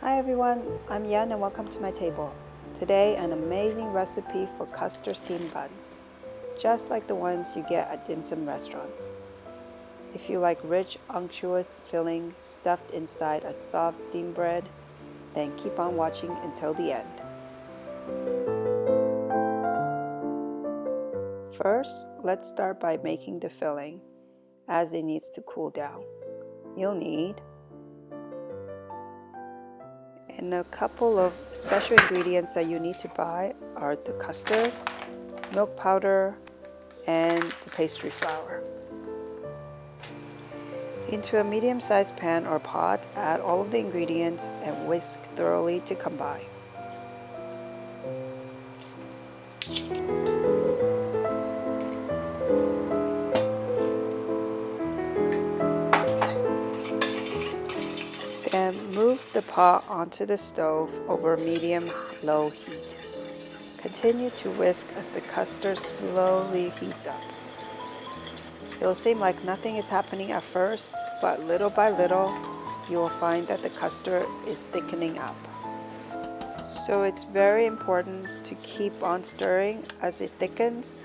Hi everyone, I'm Yan and welcome to my table. Today, an amazing recipe for custard steamed buns, just like the ones you get at dim sum restaurants. If you like rich, unctuous filling stuffed inside a soft steamed bread, then keep on watching until the end. First, let's start by making the filling, as it needs to cool down. You'll need and a couple of special ingredients that you need to buy are the custard, milk powder, and the pastry flour. Into a medium-sized pan or pot, add all of the ingredients and whisk thoroughly to combine. Then move the pot onto the stove over medium-low heat. Continue to whisk as the custard slowly heats up. It'll seem like nothing is happening at first, but little by little, you will find that the custard is thickening up. So it's very important to keep on stirring as it thickens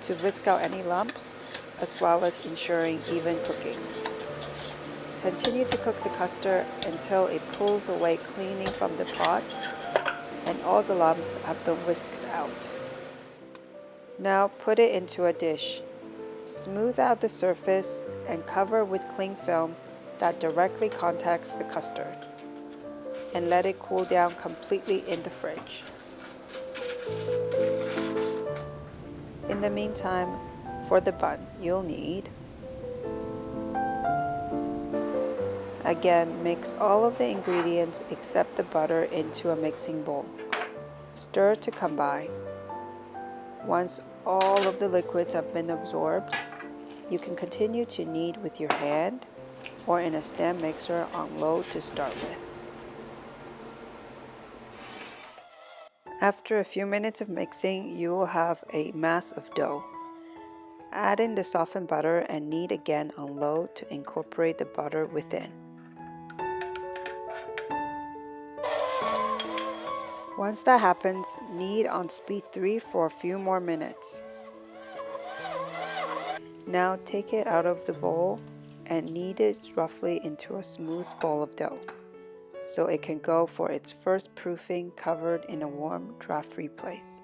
to whisk out any lumps, as well as ensuring even cooking. Continue to cook the custard until it pulls away cleaning from the pot and all the lumps have been whisked out. Now put it into a dish. Smooth out the surface and cover with cling film that directly contacts the custard, and let it cool down completely in the fridge. In the meantime, for the bun, you'll need again, mix all of the ingredients except the butter into a mixing bowl. Stir to combine. Once all of the liquids have been absorbed, you can continue to knead with your hand or in a stand mixer on low to start with. After a few minutes of mixing, you will have a mass of dough. Add in the softened butter and knead again on low to incorporate the butter within. Once that happens, knead on speed 3 for a few more minutes. Now take it out of the bowl and knead it roughly into a smooth ball of dough, so it can go for its first proofing covered in a warm, draft-free place.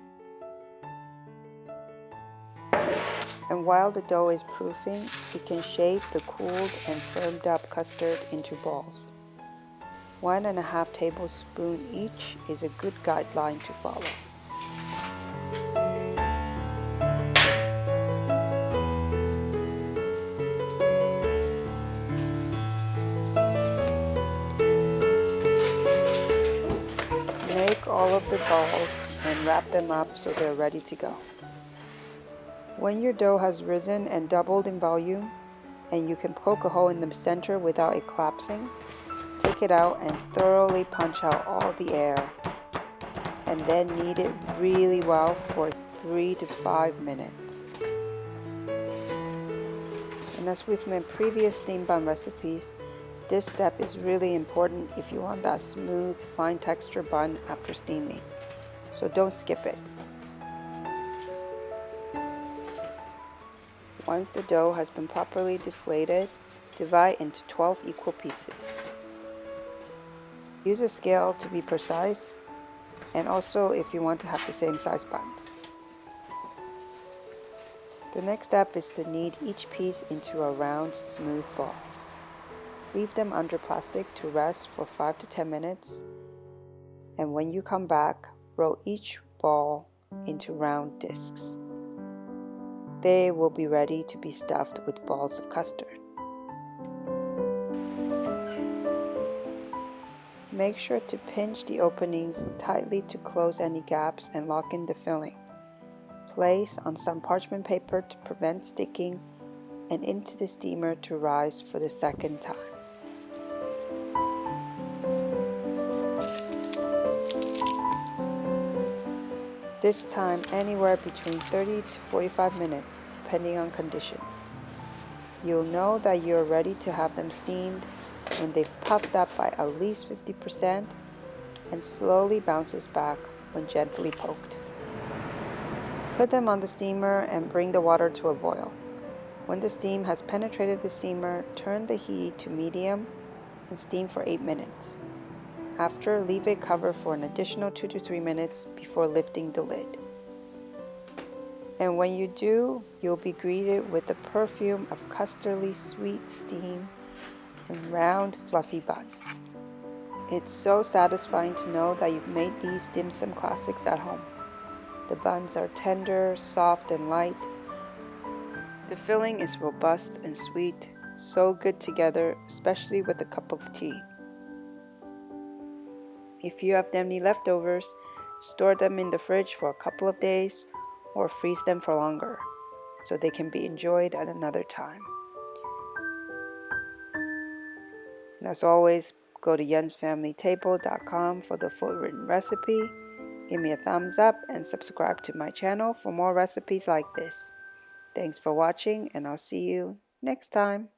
And while the dough is proofing, you can shape the cooled and firmed up custard into balls. 1.5 tablespoons each is a good guideline to follow. Make all of the balls and wrap them up so they're ready to go. When your dough has risen and doubled in volume, and you can poke a hole in the center without it collapsing, take it out and thoroughly punch out all the air, and then knead it really well for 3 to 5 minutes. And as with my previous steamed bun recipes, this step is really important if you want that smooth, fine texture bun after steaming, so don't skip it. Once the dough has been properly deflated, divide into 12 equal pieces. Use a scale to be precise, and also if you want to have the same size buns. The next step is to knead each piece into a round, smooth ball. Leave them under plastic to rest for 5 to 10 minutes, and when you come back, roll each ball into round discs. They will be ready to be stuffed with balls of custard. Make sure to pinch the openings tightly to close any gaps and lock in the filling. Place on some parchment paper to prevent sticking and into the steamer to rise for the second time. This time anywhere between 30 to 45 minutes, depending on conditions. You'll know that you're ready to have them steamed when they've puffed up by at least 50% and slowly bounces back when gently poked. Put them on the steamer and bring the water to a boil. When the steam has penetrated the steamer, turn the heat to medium and steam for 8 minutes. After, leave it covered for an additional 2 to 3 minutes before lifting the lid. And when you do, you'll be greeted with the perfume of custardy sweet steam and round, fluffy buns. It's so satisfying to know that you've made these dim sum classics at home. The buns are tender, soft, and light. The filling is robust and sweet, so good together, especially with a cup of tea. If you have any leftovers, store them in the fridge for a couple of days or freeze them for longer so they can be enjoyed at another time. And as always, go to yensfamilytable.com for the full written recipe. Give me a thumbs up and subscribe to my channel for more recipes like this. Thanks for watching, and I'll see you next time.